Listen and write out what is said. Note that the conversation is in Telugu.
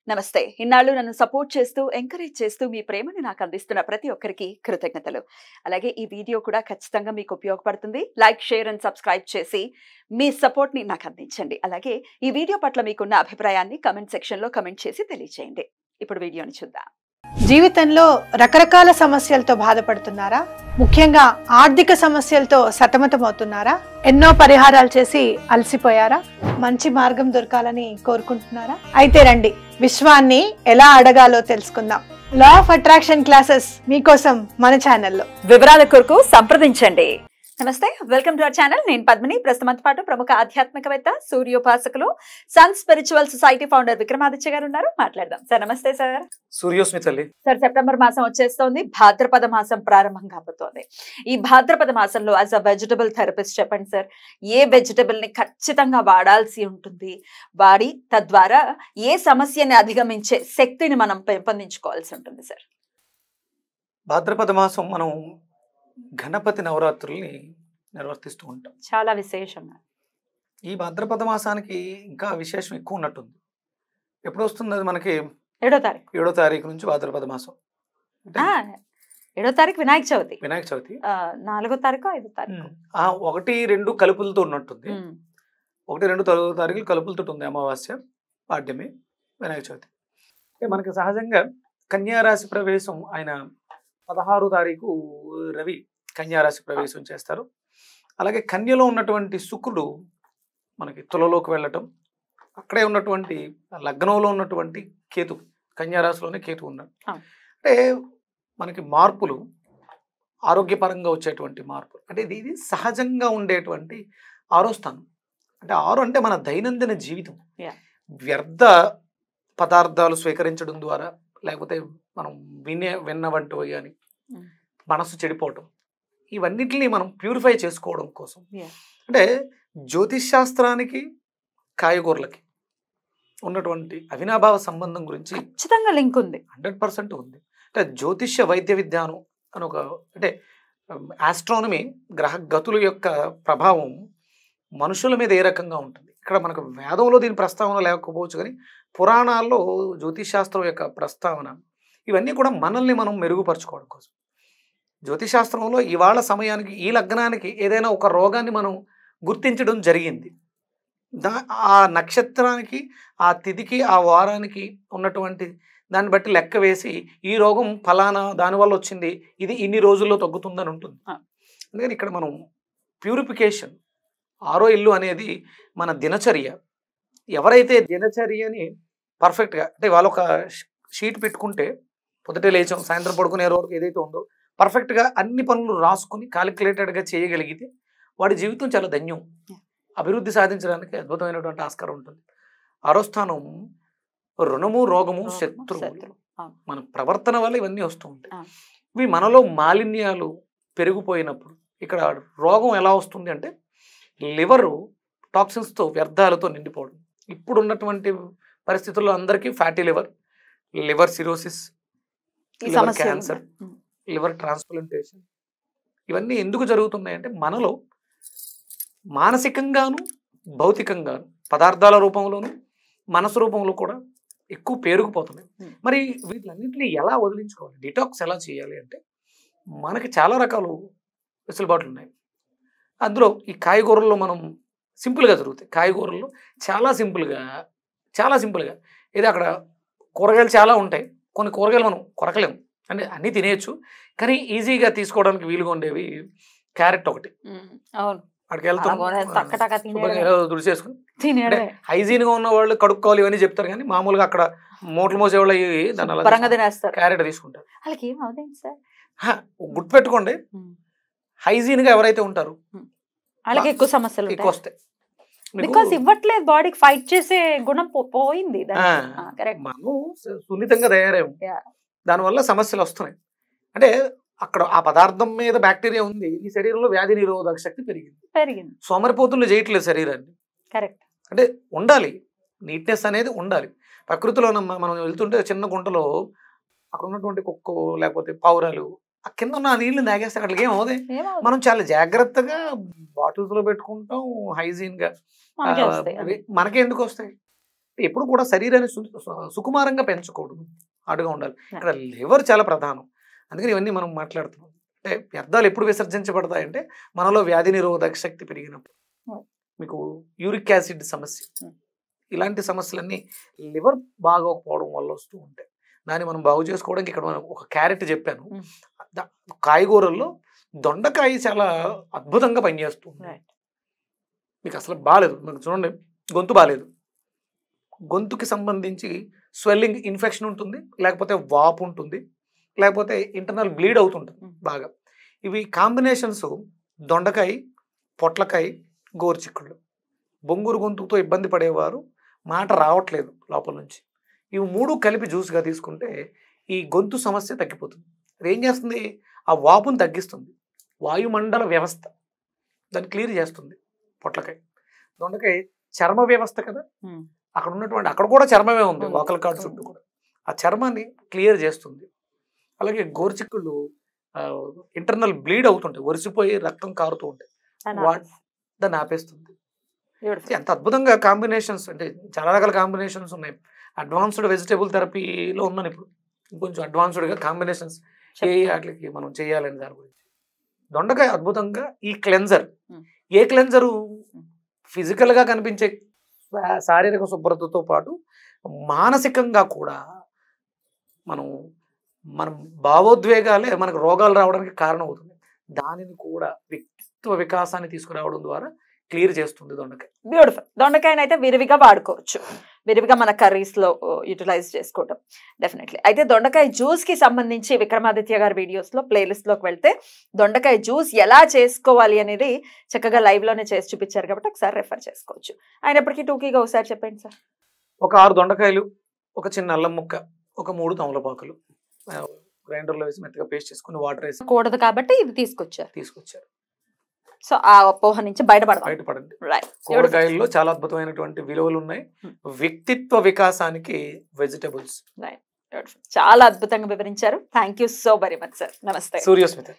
నమస్తే. ఇన్నాళ్ళు నన్ను సపోర్ట్ చేస్తూ, ఎంకరేజ్ చేస్తూ మీ ప్రేమని నాకు అందిస్తున్న ప్రతి ఒక్కరికి కృతజ్ఞతలు. అలాగే ఈ వీడియో కూడా ఖచ్చితంగా మీకు ఉపయోగపడుతుంది. లైక్, షేర్ అండ్ సబ్స్క్రైబ్ చేసి మీ సపోర్ట్‌ని నాకు అందించండి. అలాగే ఈ వీడియో పట్ల మీకున్న అభిప్రాయాన్ని కామెంట్ సెక్షన్‌లో కామెంట్ చేసి తెలియజేయండి. ఇప్పుడు వీడియోని చూద్దాం. జీవితంలో రకరకాల సమస్యలతో బాధపడుతున్నారా? ముఖ్యంగా ఆర్థిక సమస్యలతో సతమతమవుతున్నారా? ఎన్నో పరిహారాలు చేసి అలసిపోయారా? మంచి మార్గం దొరకాలని కోరుకుంటున్నారా? అయితే రండి, విశ్వాన్ని ఎలా అడగాలో తెలుసుకుందాం. లా ఆఫ్ అట్రాక్షన్ క్లాసెస్ మీకోసం మన ఛానల్లో. వివరాల కొరకు సంప్రదించండి. నమస్తే, వెల్కమ్ టు అవర్ ఛానల్. నేను పద్మిని. ప్రస్తుతంతో పాటు ప్రముఖ ఆధ్యాత్మికవేత్త, సూర్యోపాసకులు, sun spiritual society founder Vikramaditya గారు ఉన్నారు. మాట్లాడదాం. సార్ నమస్తే. సార్ సూర్యోస్మి తల్లి. సార్, సెప్టెంబర్ మాసం వచ్చేస్తోంది. భాద్రపద మాసం ప్రారంభం కాబోతోంది. ఈ భాద్రపద మాసంలో యాజ్ అ వెజిటబుల్ థెరపిస్ట్ చెప్పండి సార్, ఏ వెజిటబుల్ ని ఖచ్చితంగా వాడాల్సి ఉంటుంది, వాడి తద్వారా ఏ సమస్యని అధిగమించే శక్తిని మనం పెంపొందించుకోవాల్సి ఉంటుంది సార్? భాద్రపద మాసం మనం గణపతి నవరాత్రుల్ని నిర్వర్తిస్తూ ఉంటాం. చాలా విశేషంగా ఈ భాద్రపద మాసానికి ఇంకా విశేషం ఎక్కువ ఉన్నట్టుంది. ఎప్పుడు వస్తుంది అది మనకి? 7వ తారీఖు. 7వ తారీఖు నుంచి భాద్రపద మాసం. 7వ తారీఖు వినాయక చవితి. వినాయక చవితి 4వ తారీఖు 5వ తారీఖు 1-2 కలుపులతో ఉన్నట్టుంది. 1-2 తారీఖులు కలుపులతో ఉంది. అమావాస్య, పాడ్యమి, వినాయక చవితి. మనకి సహజంగా కన్యారాశి ప్రవేశం ఆయన 16వ తారీఖు రవి కన్యారాశి ప్రవేశం చేస్తారు. అలాగే కన్యలో ఉన్నటువంటి శుక్రుడు మనకి తులలోకి వెళ్ళటం, అక్కడే ఉన్నటువంటి లగ్నంలో ఉన్నటువంటి కేతు, కన్యారాశిలోనే కేతు ఉన్నాడు. అంటే మనకి మార్పులు, ఆరోగ్యపరంగా వచ్చేటువంటి మార్పులు, అంటే ఇది సహజంగా ఉండేటువంటి 6వ స్థానం. అంటే 6 అంటే మన దైనందిన జీవితం. వ్యర్థ పదార్థాలు స్వీకరించడం ద్వారా, లేకపోతే మనం విన్నవంటివి కానీ మనసు చెడిపోవటం, ఇవన్నిటిని మనం ప్యూరిఫై చేసుకోవడం కోసం. అంటే జ్యోతిష్ శాస్త్రానికి కాయగూరలకి ఉన్నటువంటి అవినాభావ సంబంధం గురించి ఖచ్చితంగా లింక్ ఉంది. 100% ఉంది. అంటే జ్యోతిష్య వైద్య విజ్ఞానం అని ఒక, అంటే ఆస్ట్రానమీ, గ్రహ గతుల యొక్క ప్రభావం మనుషుల మీద ఏ రకంగా ఉంటుంది. ఇక్కడ మనకు వేదంలో దీని ప్రస్తావన లేకపోవచ్చు, కానీ పురాణాల్లో జ్యోతిష్ శాస్త్రం యొక్క ప్రస్తావన, ఇవన్నీ కూడా మనల్ని మనం మెరుగుపరచుకోవడం కోసం. జ్యోతిశాస్త్రంలో ఇవాళ సమయానికి ఈ లగ్నానికి ఏదైనా ఒక రోగాన్ని మనం గుర్తించడం జరిగింది. ఆ నక్షత్రానికి, ఆ తిథికి, ఆ వారానికి ఉన్నటువంటి దాన్ని బట్టి లెక్క వేసి ఈ రోగం ఫలానా దానివల్ల వచ్చింది, ఇది ఇన్ని రోజుల్లో తగ్గుతుందని ఉంటుంది. అందుకని ఇక్కడ మనం ప్యూరిఫికేషన్, 6వ ఇల్లు అనేది మన దినచర్య. ఎవరైతే దినచర్యని పర్ఫెక్ట్గా, అంటే వాళ్ళు ఒక షీట్ పెట్టుకుంటే పొద్దుటే లేచాం సాయంత్రం పడుకునే వరకు ఏదైతే ఉందో పర్ఫెక్ట్గా అన్ని పనులు రాసుకుని క్యాలిక్యులేటెడ్గా చేయగలిగితే వాడి జీవితం చాలా ధన్యం. అభివృద్ధి సాధించడానికి అద్భుతమైనటువంటి ఆస్కారం ఉంటుంది. 6వ స్థానం రుణము, రోగము, శత్రువులు. మన ప్రవర్తన వల్ల ఇవన్నీ వస్తూ ఉంటాయి. ఇవి మనలో మాలిన్యాలు పెరిగిపోయినప్పుడు ఇక్కడ రోగం ఎలా వస్తుంది అంటే లివరు టాక్సిన్స్తో, వ్యర్థాలతో నిండిపోవడం. ఇప్పుడు ఉన్నటువంటి పరిస్థితుల్లో అందరికీ fatty liver, liver cirrhosis, liver cancer, liver transplantation, ఇవన్నీ ఎందుకు జరుగుతున్నాయంటే మనలో మానసికంగాను, భౌతికంగాను, పదార్థాల రూపంలోను, మనసు రూపంలో కూడా ఎక్కువ పేరుకుపోతున్నాయి. మరి వీటిలన్నింటినీ ఎలా వదిలించుకోవాలి, డిటాక్స్ ఎలా చేయాలి అంటే మనకి చాలా రకాలు వెసులుబాట్లు ఉన్నాయి. అందులో ఈ కాయగూరల్లో మనం సింపుల్గా జరుగుతాయి. కాయగూరల్లో చాలా సింపుల్గా ఇది అక్కడ కూరగాయలు చాలా ఉంటాయి. కొన్ని కూరగాయలు మనం కొరకలేము, అంటే అన్నీ తినేయచ్చు, కానీ ఈజీగా తీసుకోవడానికి వీలుగా ఉండేవి క్యారెట్ ఒకటి. అక్కడికి వెళ్తాం, దుడిచేసుకుని హైజీన్గా ఉన్న వాళ్ళు కడుక్కోవాలి ఇవన్నీ చెప్తారు, కానీ మామూలుగా అక్కడ మూటలు మోసేవాళ్ళు క్యారెట్ తీసుకుంటారు. గుర్తుపెట్టుకోండి, హైజీన్గా ఎవరైతే ఉంటారో వాళ్ళకి ఎక్కువ సమస్యలు ఎక్కువ వస్తాయి. బికాజ్ ఇవ్వట్లేదు, బాడీకి ఫైట్ చేసే గుణం పోయింది. మనం సున్నితంగా తయారయ్యాము, దానివల్ల సమస్యలు వస్తున్నాయి. అంటే అక్కడ ఆ పదార్థం మీద బ్యాక్టీరియా ఉంది, ఈ శరీరంలో వ్యాధి నిరోధక శక్తి పెరిగింది. సోమరిపోతులు చేయట్లేదు శరీరాన్ని. కరెక్ట్. అంటే ఉండాలి, నీట్నెస్ అనేది ఉండాలి. ప్రకృతిలో మనం వెళ్తుంటే చిన్న గుంటలో అక్కడ ఉన్నటువంటి కుక్కో లేకపోతే పావురాలు ఆ కింద ఉన్న నీళ్ళని తాగేస్తే అక్కడికి ఏమవుతాయి. మనం చాలా జాగ్రత్తగా బాటిల్స్ లో పెట్టుకుంటాం, హైజీన్ గా. మనకే ఎందుకు వస్తాయి? ఎప్పుడు కూడా శరీరాన్ని సుకుమారంగా పెంచకూడదు, హార్డ్గా ఉండాలి. ఇక్కడ లివర్ చాలా ప్రధానం. అందుకని ఇవన్నీ మనం మాట్లాడుతున్నాం. అంటే వ్యర్థాలు ఎప్పుడు విసర్జించబడతాయంటే మనలో వ్యాధి నిరోధక శక్తి పెరిగినప్పుడు. మీకు యూరిక్ యాసిడ్ సమస్య, ఇలాంటి సమస్యలన్నీ లివర్ బాగోకపోవడం వల్ల వస్తూ ఉంటాయి. దాన్ని మనం బాగు చేసుకోవడానికి ఇక్కడ మనం ఒక క్యారెట్ చెప్పాను. కాయగూరల్లో దొండకాయ చాలా అద్భుతంగా పనిచేస్తుంది. మీకు అసలు బాగాలేదు, మీకు చూడండి గొంతు బాగాలేదు, గొంతుకి సంబంధించి స్వెల్లింగ్ ఇన్ఫెక్షన్ ఉంటుంది, లేకపోతే వాపు ఉంటుంది, లేకపోతే ఇంటర్నల్ బ్లీడ్ అవుతుంటుంది బాగా. ఇవి కాంబినేషన్స్ దొండకాయ, పొట్లకాయ, గోరుచిక్కుళ్ళు. బొంగురు గొంతుతో ఇబ్బంది పడేవారు, మాట రావట్లేదు లోపల నుంచి, ఇవి 3 కలిపి జ్యూస్గా తీసుకుంటే ఈ గొంతు సమస్య తగ్గిపోతుంది. అది ఏం చేస్తుంది, ఆ వాపును తగ్గిస్తుంది, వాయుమండల వ్యవస్థ దాన్ని క్లియర్ చేస్తుంది. పొట్లకాయ, దొండకాయ చర్మ వ్యవస్థ కదా, అక్కడ ఉన్నటువంటి అక్కడ కూడా చర్మమే ఉంది, వాకల్ కార్డ్ చుట్టూ కూడా, ఆ చర్మాన్ని క్లియర్ చేస్తుంది. అలాగే గోరుచిక్కుళ్ళు ఇంటర్నల్ బ్లీడ్ అవుతుంటాయి, ఒరిసిపోయి రక్తం కారుతూ ఉంటాయి, దాన్ని ఆపేస్తుంది. ఎంత అద్భుతంగా కాంబినేషన్స్, అంటే చాలా రకాల కాంబినేషన్స్ ఉన్నాయి. అడ్వాన్స్డ్ వెజిటేబుల్ థెరపీలో ఉన్నాను ఇప్పుడు, ఇంకొంచెం అడ్వాన్స్డ్గా కాంబినేషన్స్ వాటికి మనం చేయాలని దాని గురించి. దొండకాయ అద్భుతంగా ఈ క్లెన్జర్, ఏ క్లెన్జరు ఫిజికల్గా కనిపించే శారీరక శుభ్రతతో పాటు మానసికంగా కూడా మనం భావోద్వేగాలే మనకు రోగాలు రావడానికి కారణం అవుతుంది. దానిని కూడా వ్యక్తిత్వ వికాసాన్ని తీసుకురావడం ద్వారా క్లియర్ చేస్తుంది దొండకాయ. బ్యూటిఫుల్. దొండకాయని అయితే విరివిగా వాడుకోవచ్చు, విరివిగా మన కర్రీస్లో యూటిలైజ్ చేసుకోవడం డెఫినెట్లీ. అయితే దొండకాయ జ్యూస్కి సంబంధించి విక్రమాదిత్య గారి వీడియోస్లో ప్లేలిస్ట్లోకి వెళ్తే దొండకాయ జ్యూస్ ఎలా చేసుకోవాలి అనేది చక్కగా లైవ్లోనే చేసి చూపించారు కాబట్టి ఒకసారి రెఫర్ చేసుకోవచ్చు. అయినప్పటికీ టూకీగా ఒకసారి చెప్పండి సార్. ఒక 6 దొండకాయలు, ఒక చిన్న అల్లం ముక్క, ఒక 3 తమలపాకులు గ్రైండర్లో వేసి మెత్తగా పేస్ట్ చేసుకుని వాటర్ వేసి కూడదు కాబట్టి ఇది తీసుకొచ్చారు. సో ఆ అపోహ నుంచి బయటపడండి. కూరగాయల్లో చాలా అద్భుతమైనటువంటి విలువలు ఉన్నాయి. వ్యక్తిత్వ వికాసానికి వెజిటబుల్స్. చాలా అద్భుతంగా వివరించారు. Thank you so very much sir. నమస్తే. సూర్యస్మిత.